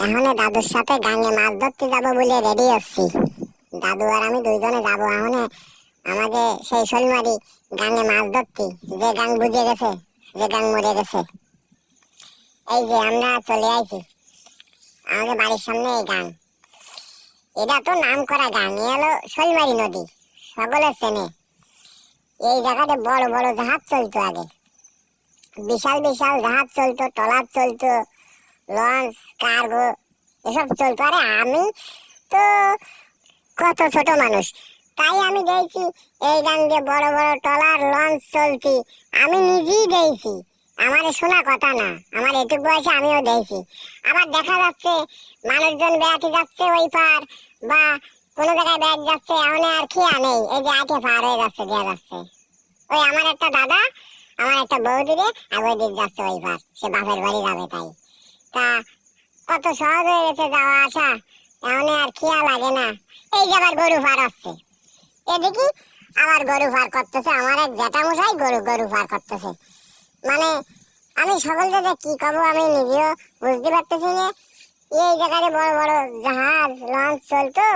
এখন দাদুর সাথে গাঙে মাছ ধরতে যাবো বলে রেডি হচ্ছি। দাদু আর আমি দুইজনে যাবো এখন আমাকে সেই শৈলমারি গাঙে মাছ ধরতে। যে গাং বুঝে গেছে, যে গাং মরে গেছে। এই যে আমরা চলে আইছি, আমাদের বাড়ির সামনে এই গাং। এটা তো নাম করা গাং, এ হলো শৈলমারি নদী, সকলে চেনে। এই জায়গাতে বড় বড় জাহাজ চলতো আগে, বিশাল বিশাল জাহাজ চলতো, ট্রলার চলতো, লঞ্চ, কার্গো এসব চলতো। আরে আমি তো কত ছোট মানুষ, তাই আমি দেখছি এই গান দিয়ে বড় বড় ট্রলার লঞ্চ চলতি। আমি নিজেই দেখছি, আমার শোনা কথা না, আমার এটুকু বয়সে আমিও দেখছি। আবার দেখা যাচ্ছে মানুষজন বেড়াতে যাচ্ছে ওই পার, বা কোনো জায়গায় বেড়াতে যাচ্ছে, এখন আর খেয়া নেই, এই যে আটে পার হয়ে যাচ্ছে, দেওয়া যাচ্ছে। ওই আমার একটা দাদা, আমার একটা বৌদি রে আগে দিক যাচ্ছে ওই পার, সে বাপের বাড়ি যাবে তাই। তা কত সহজ হয়ে গেছে যাওয়া আসা, এখন আর খেয়া লাগে না। এই যে আবার গরু পার আসছে, এদিকে আবার গরু পার করতেছে, আমার এক জ্যাঠামশাই গরু গরু পার করতেছে। মানে আমি সকলকে যে কি করবো আমি নিজেও বুঝতে পারতেছি না। এই জায়গায় বড় বড় জাহাজ লঞ্চ চলতো,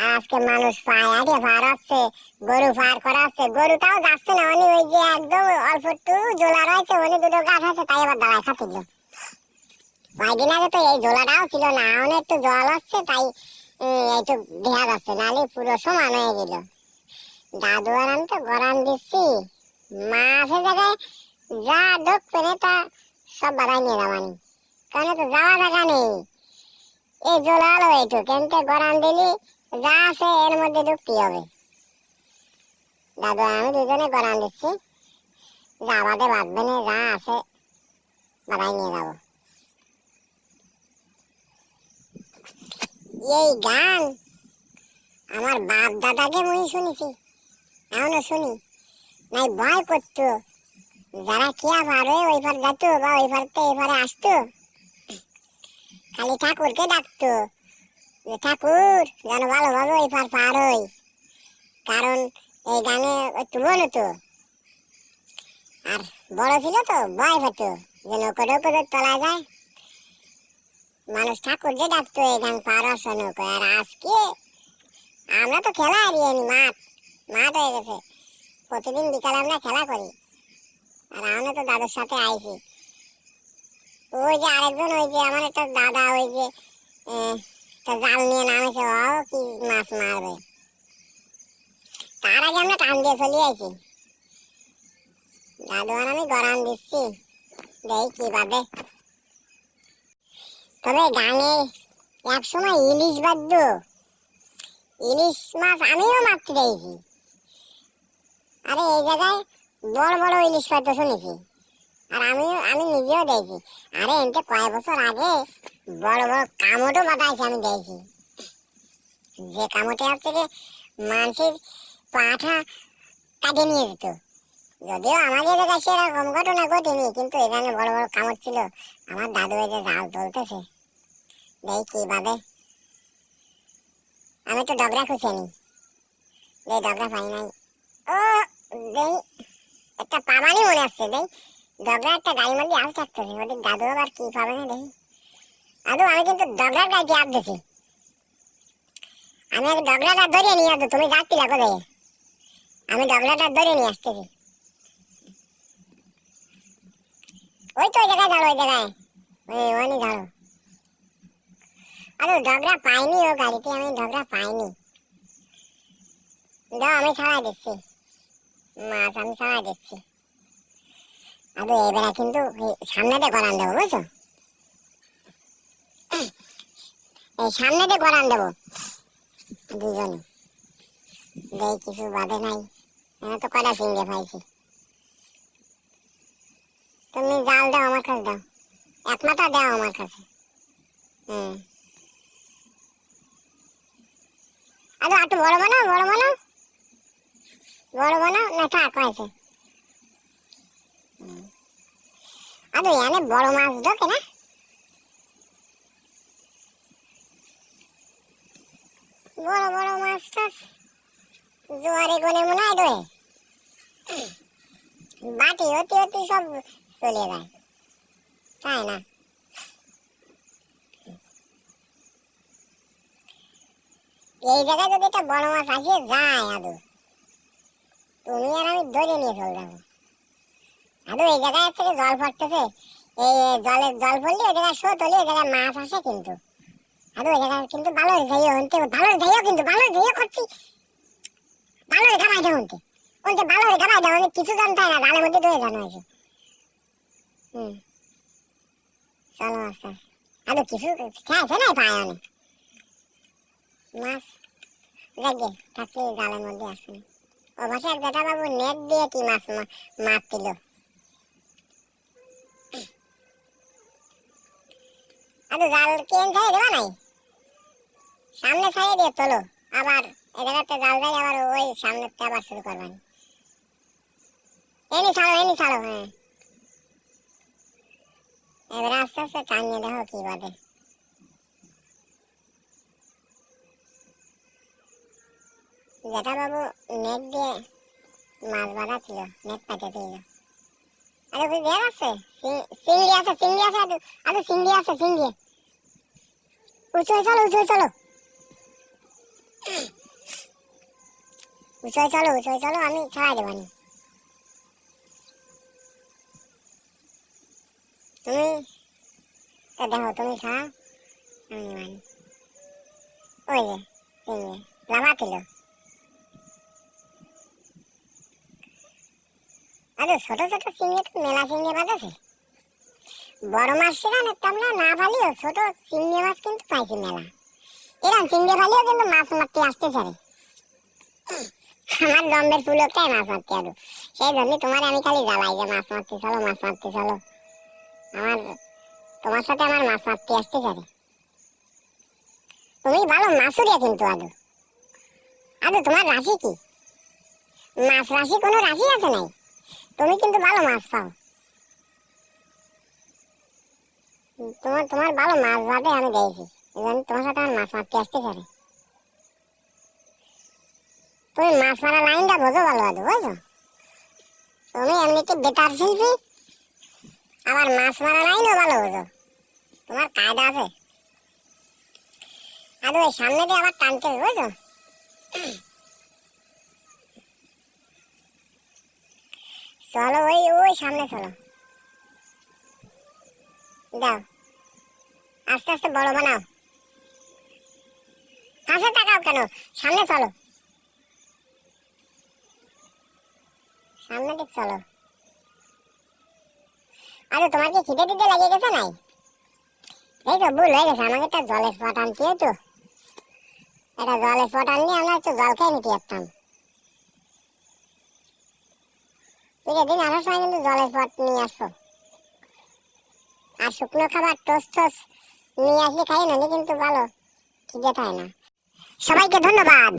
আর আজকে মানুষ পায়ে আটে পার হচ্ছে, গরু পার করা হচ্ছে। গরুটাও যাচ্ছে না, উনি ওই যে একদম অল্প একটু জোলা রয়েছে, উনি দুটো গাছ আছে, তাই আবার দাঁড়ায় খাচ্ছিল। কয়েকদিন আগে তো এই জোলাটাও ছিল না, এখন একটু জল হচ্ছে, তাই একটু দেখা যাচ্ছে, নাহলে পুরো সমান হয়ে গেল। দাদু আর আমি তো গরান দিচ্ছি, মাঝে জায়গায় যা ঢোক পেরে তা সব বাধাই নিয়ে যাবানি, কারণ তো যাওয়া জায়গা নেই। এই জোলা হলো এইটু, কেনতে গরান দিলি যা আছে এর মধ্যে ঢুকতে হবে। দাদু আর আমি দুজনে গরান দিচ্ছি, যা বাদে বাঁধবে না, যা আছে বাধাই নিয়ে যাবো। এই গান আমার বাপ দাদাকে মুই শুনেছি, এখনো শুনি। নাই ভয় করতো, যারা কিয়া পার হয়ে ওই পার যেত বা ওই পারতে এপারে আসতো, খালি ঠাকুরকে ডাকতো যে ঠাকুর যেন ভালোভাবে ওই পার পার হই। কারণ এই গানে একটু বলতো, আর বড় ছিল তো ভয় পেত যে নৌকো নৌকো তলায় যায়। মানুষ ঠাকুরকে ডাকতো এই গান পার আসো নৌকো। আর আজকে আমরা তো খেলা হারিয়ে নি, মাঠ মাঠ হয়ে গেছে, প্রতিদিন বিকালে আমরা খেলা করি। আর আমরা তো দাদুর সাথে আইছি। ওই যে আরেকজন, ওই যে আমার একটা দাদা, ওই যে জাল নিয়ে নামেছে, ও কি মাছ মারবে। তার আগে আমরা টান দিয়ে চলে আইছি। দাদু আর আমি গরান দিচ্ছি, দেখি কি বাদে। তবে গাঙে এক সময় ইলিশ বাদ্য, ইলিশ মাছ আমিও মারতে দেখি। আরে এই জায়গায় বড় বড় ইলিশ পাদ্য শুনেছি, আর আমি নিজেও দেখি। আরে এমনি কয়েক বছর আগে বড় বড় কামড়ও বাঁধাইছে আমি দেখি, যে কামড়ে হচ্ছে যে মানুষের পাঠা কাটে নিয়ে যেত। যদিও আমাদের এলাকায় সেরকম ঘটনা ঘটেনি, কিন্তু এখানে বড় বড় কামড় ছিল। আমার দাদু এই যে জাল তুলতেছে, দেখি কি বাদে। আমি তো ডগরা খুঁজে নি, যে ডগরা পাই নাই। ও দেখি একটা পাবানি মনে আসছে, দেখি ডগরা একটা গাড়ির মধ্যে আস থাকতেছে, ওদের দাদু আবার কি পাবে না দেখি। দাদু আমি কিন্তু ডগরার গাড়িতে আপ দিছি, আমি আগে ডগরাটা ধরে নিয়ে আসবো, তুমি যাচ্ছি লাগো দেখে। আমি ডগরাটা ধরে নিয়ে আসতেছি, ওই তো ওই জায়গায় দাঁড়ো, ওই জায়গায় ওই দাঁড়ো। আরে ডগরা পাইনি, ও গাড়িতে আমি ডগরা পাইনি। দাও আমি ছাড়াই দিচ্ছি, মাছ আমি ছাড়াই দিচ্ছি। আরে এবারে কিন্তু সামনেতে গড়ান দেবো, বুঝছো, এই সামনেতে গড়ান দেবো দুজনে। দেখি কিছু বাদে নাই, এখানে তো কয়টা সিঙ্গে পাইছি। তুমি জাল দাও আমার কাছে, দাও এক মাথা দাও আমার কাছে। হুম, আরে একটু বড় বানাও, বড় বানাও, বড় বানাও না, থাক হয়েছে। আরে এনে বড় মাছ ঢোকে না, বড় বড় মাছ টাছ জোয়ারে গনে মনে হয় ডোয়ে, বাটি হতে হতে সব চলে যায়, তাই না? এই জায়গায় যদি একটা বড় মাছ আসে যায় আদু, তুমি আর আমি ধরে নিয়ে চলে যাবো। আদু এই জায়গায় থেকে জল পড়তেছে, এই জল পড়লে ওই জায়গায় স্রোত হলে ওই জায়গায় মাছ আসে কিন্তু। আদু ওই জায়গায় কিন্তু ভালো যাইও হতে, ভালো যাইও কিন্তু, ভালো যাইও করছি, ভালো রেখা বাইটা হতে ওইটা, ভালো রেখা বাইটা অনেক কিছু জানতে হয় না, জালের মধ্যে ধরে জানো হয়েছে। চলো আস্তে আদু কিছু খেয়েছে না পায় অনেক মাছ দেখে থাকলে জালের মধ্যে আসবে না। ও ভাষা এক বেটা বাবু নেট দিয়ে কি মাছ মারছিল। আদু জাল কেন ছাড়িয়ে দেবা নাই, সামনে ছাড়িয়ে দিয়ে তোলো, আবার এই জায়গাতে জাল দেয় আবার ওই সামনে আবার শুরু করবেন। এনি ছাড়ো হ্যাঁ। এবার আস্তে আস্তে টানিয়ে দেখো কি বাদে। জেঠা বাবু নেট দিয়ে মাছ বাঁধা ছিল, নেট পাইতে ছিল। আরে ওই দেখ আছে চিংড়ি আছে, আরে চিংড়ি আছে, উঁচু চলো আমি ছাড়াই দেবানি। তুমি দেখো, তুমি ছাড়া আমি নেবানি। ওই যে চিংড়ি লাভা ছিল। আরে ছোট চিংড়ি তো মেলা চিংড়ি বাঁধেছে, বড় মাছ সেখানে আমরা না পালিও ছোট চিংড়ি মাছ কিন্তু পাইছি মেলা। এরকম চিংড়ি পালিও কিন্তু মাছ মারতে আসতে পারে। আমার জম্বের পুলকটাই মাছ মারতে আরো, সেই জন্য তোমার আমি খালি জ্বালাই যে মাছ মারতে চলো। আমার তোমার সাথে আমার মাছ মারতে আসতে পারে। তুমি ভালো মাছুরিয়া কিন্তু আদু তোমার রাশি কি? মাছ রাশি কোনো রাশি আছে নাই, তুমি কিন্তু ভালো মাছ পাও। তোমার ভালো মাছ বাদে আমি দেখছি, তোমার সাথে আমার মাছ মারতে আসতে পারে। তুমি মাছ মারা লাইনটা বোঝো ভালো বুঝো, তুমি এমনিতে বেতার শিল্পী, আবার মাছ মারা লাইনও ভালো বোঝো, তোমার কায়দা আছে। আর ওই সামনে দিয়ে আবার টানতে হবে বুঝো। চলো ওই সামনে চলো, দাও আস্তে আস্তে বড় বানাও, কাছে তাকাও কেন, সামনে চলো, সামনে দিক চলো। আরে তোমার কি খিদে টিদে লেগে গেছে নাই? এই তো ভুল হয়ে গেছে, আমাকে একটা জলের পট আনতে হতো, একটা জলের পট আনলে আমরা একটু জল খেয়ে নিতে পারতাম। দিন আসার সময় কিন্তু জলের পট নিয়ে আসবো, আর শুকনো খাবার টোস্ট নিয়ে আসলে খাই, নাহলে কিন্তু ভালো খিদে থাকে না। সবাইকে ধন্যবাদ।